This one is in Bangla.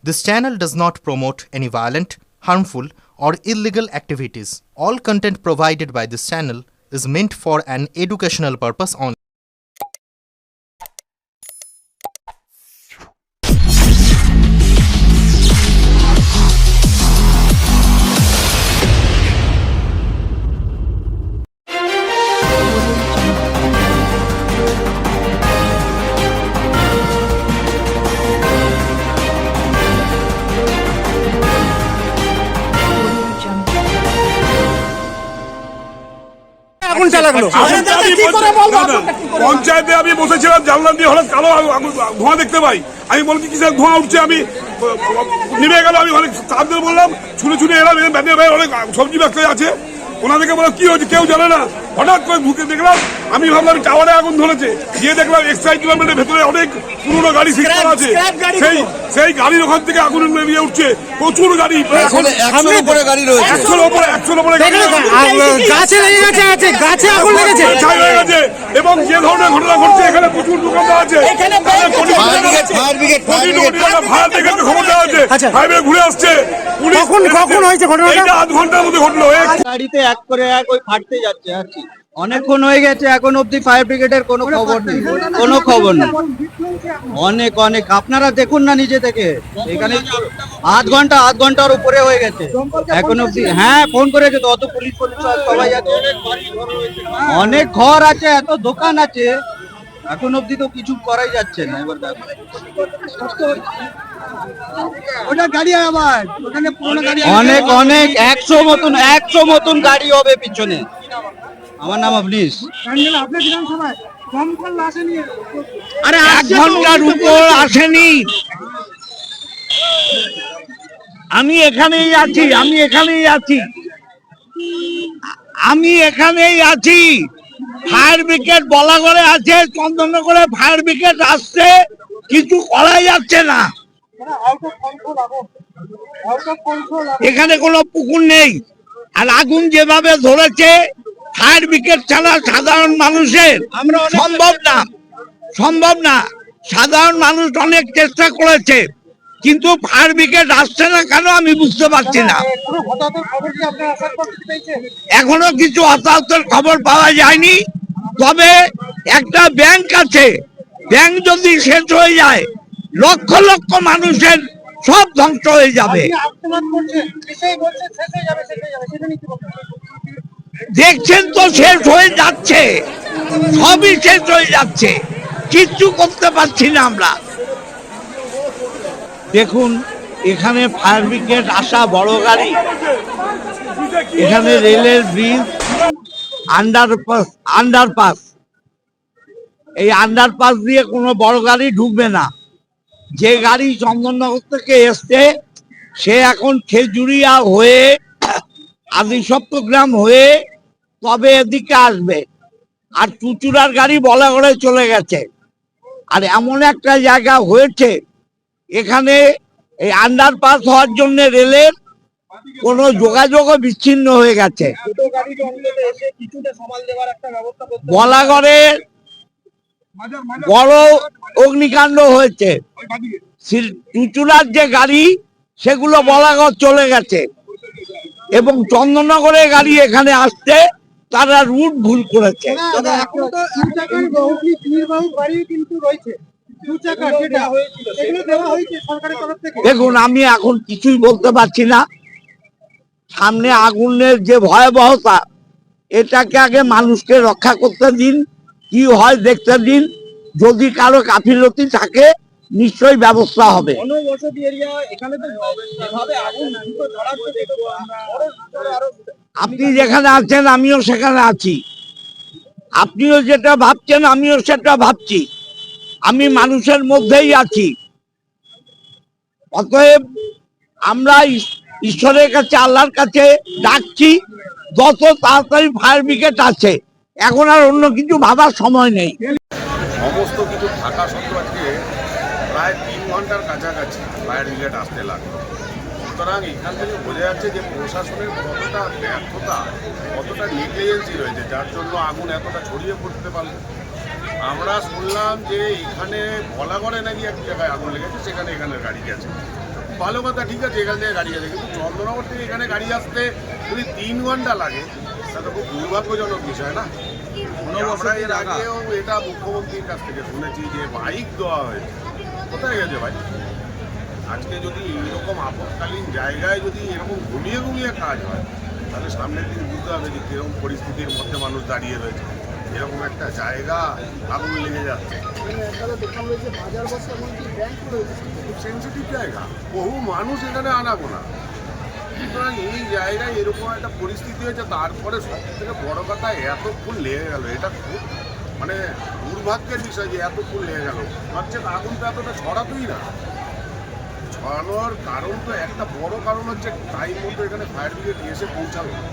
This channel does not promote any violent, harmful, or illegal activities. All content provided by this channel is meant for an educational purpose only. আগুনটা লাগলো পঞ্চায়েতে আমি বসেছিলাম, জানলা দিয়ে হঠাৎ কালো ধোঁয়া দেখতে পাই। আমি বলছি কিসের ধোঁয়া উঠছে, আমি নেমে গেল। আমি অনেক তাদের বললাম, ছুটে ছুটে এলাম। ব্যানের ভাই অনেক সবজি ব্যবসায়ী আছে, ওনাদেরকে বললাম কি হয়েছে, কেউ জানে না। হঠাৎ করে ঢুকে দেখলাম, আমি ভাবলাম টাওয়ারে আগুন ধরেছে। গিয়ে দেখলাম এক্সাইজ ডিপার্টমেন্টের ভেতরে অনেক পুরোনো গাড়ি সিট করা আছে, সেই গাড়ির ওখান থেকে আগুন বেরিয়ে উঠছে। প্রচুর গাড়ি, 100 উপরে গাড়ি রয়েছে, 100 উপরে গাছে লেগে গেছে, গাছে আগুন লেগেছে, ছাই হয়ে গেছে। এবং যে ধরনের ঘটনা ঘটছে, এখানে প্রচুর দোকানদার আছে, খবর দেওয়া আছে, হাইওয়ে ঘুরে আসছে। কখন হয়েছে ঘটনাটা? আধ ঘন্টার মধ্যে ঘটলো। গাড়িতে এক করে এক ওই ফাটতে যাচ্ছে আর কি। অনেকক্ষণ হয়ে গেছে, এখন অব্দি ফায়ার ব্রিগেডের কোনো খবর নেই, কোনো খবর নেই। অনেক অনেক আপনারা দেখুন না নিজে থেকে, এখানে আধ ঘন্টার উপরে হয়ে গেছে এখন অব্দি। হ্যাঁ, ফোন করেছে তো, অত পুলিশ সবাই আছে, অনেক ঘর আছে, এত দোকান আছে, এখন অব্দি তো কিছু করাই যাচ্ছে না। এবার অনেক অনেক 100 মতন গাড়ি হবে পিছনে। আমার নাম আবলিস। আরে 1 ঘন্টার উপর আসেনি। আমি এখানেই আছি। ফায়ার ব্রিগেড বলা করে আছে, চন্দননগরে ফায়ার ব্রিগেড আসছে, কিছু করা যাচ্ছে না। এখানে কোনো পুকুর নেই, আর আগুন যেভাবে ধরেছে, ফায়ার ব্রিগেড ছাড়া সাধারণ মানুষের সম্ভব না। সাধারণ মানুষ অনেক চেষ্টা করেছে, কিন্তু ফায়ার ব্রিগেড আসছে না কেন আমি বুঝতে পারছি না। এখনো কিছু হতাহতের খবর পাওয়া যায়নি। তবে একটা ব্যাংক আছে, ব্যাংক যদি শেষ হয়ে যায়, লক্ষ লক্ষ মানুষের সব ধ্বংস হয়ে যাবে। দেখছেন তো, শেষ হয়ে যাচ্ছে, সবই শেষ হয়ে যাচ্ছে, কিচ্ছু করতে পারছি না আমরা। দেখুন, এখানে ফায়ার ব্রিগেড আসা বড় গাড়ি, এখানে রেলের ব্রিজ, আন্ডারপাস, এই আন্ডারপাস দিয়ে কোনো বড় গাড়ি ঢুকবে না। যে গাড়ি চন্দননগর থেকে এসছে, সে এখন খেজুরিয়া হয়ে আদিসপ্তগ্রাম হয়ে তবে এদিকে আসবে। আর চুচুড়ার গাড়ি বলাগড়ে চলে গেছে। আর এমন একটা জায়গা হয়েছে, এখানে এই আন্ডারপাস হওয়ার জন্য রেলের কোনো যোগাযোগও বিচ্ছিন্ন হয়ে গেছে। বলাগড়ে বড় অগ্নিকাণ্ড হয়েছে, চুচুড়ার যে গাড়ি সেগুলো বলাগড় চলে গেছে, এবং চন্দননগরের গাড়ি এখানে আসছে, তারা রুট ভুল করেছে। দেখুন, আমি এখন কিছুই বলতে পারছি না। সামনে আগুনের যে ভয়াবহতা, এটাকে আগে মানুষকে রক্ষা করতে দিন, কি হয় দেখতে দিন। যদি কারো গাফিলতি থাকে, নিশ্চয়ই ব্যবস্থা হবে। আপনি যেখানে আছেন আমিও সেখানে আছি, আপনিও যেটা ভাবছেন আমিও সেটা ভাবছি, আমি মানুষের মধ্যেই আছি। অতএব আমরা ঈশ্বরের কাছে, আল্লাহর কাছে ডাকছি, যত তাড়াতাড়ি ফায়ার ব্রিগেড আছে। এখন আর অন্য কিছু ভাবার সময় নেই। সমস্ত কিছু থাকা সত্ত্বেও আজকে প্রায় 3 ঘন্টার কাছাকাছি ফায়ার ব্রিগেড আসতে লাগলো। সুতরাং এখান থেকে বোঝা যাচ্ছে যে প্রশাসনের কতটা ব্যর্থতা, কতটা নেগলিজেন্সি রয়েছে, যার জন্য আগুন এতটা ছড়িয়ে পড়তে পারল। আমরা শুনলাম যে এখানে বলাগড়ে নাকি এক জায়গায় আগুন লেগেছে, সেখানে এখানের গাড়ি গেছে। ভালো কথা, ঠিক আছে, এখান থেকে গাড়ি আছে, কিন্তু চন্দ্রনগর থেকে এখানে গাড়ি আসতে যদি 3 ঘন্টা লাগে, সেটা খুব দুর্ভাগ্যজনক বিষয় না? আমরা এর আগেও এটা মুখ্যমন্ত্রীর কাছ থেকে শুনেছি যে বাইক দেওয়া হয়েছে, কোথায় গেছে ভাই? আজকে যদি এরকম আপৎকালীন জায়গায় যদি এরকম ঘুমিয়ে ঘুমিয়ে কাজ হয়, তাহলে সামনের দিন বুঝতে হবে যে কিরকম পরিস্থিতির মধ্যে মানুষ দাঁড়িয়ে রয়েছে। এরকম একটা জায়গা আগুন লেগে যাচ্ছে, খুব সেন্সিটিভ জায়গা, বহু মানুষ এখানে আনাগোনা। সুতরাং এই জায়গায় এরকম একটা পরিস্থিতি হয়েছে, তারপরে সব থেকে বড় কথা এতক্ষণ লেগে গেল, এটা খুব মানে দুর্ভাগ্যের বিষয় যে এতক্ষণ লেগে গেল। হচ্ছে আগুন তো এতটা ছড়াতোই না, ছড়ানোর কারণ তো একটা বড় কারণ হচ্ছে টাইম মতো এখানে ফায়ার ব্রিগেড এসে পৌঁছালো না।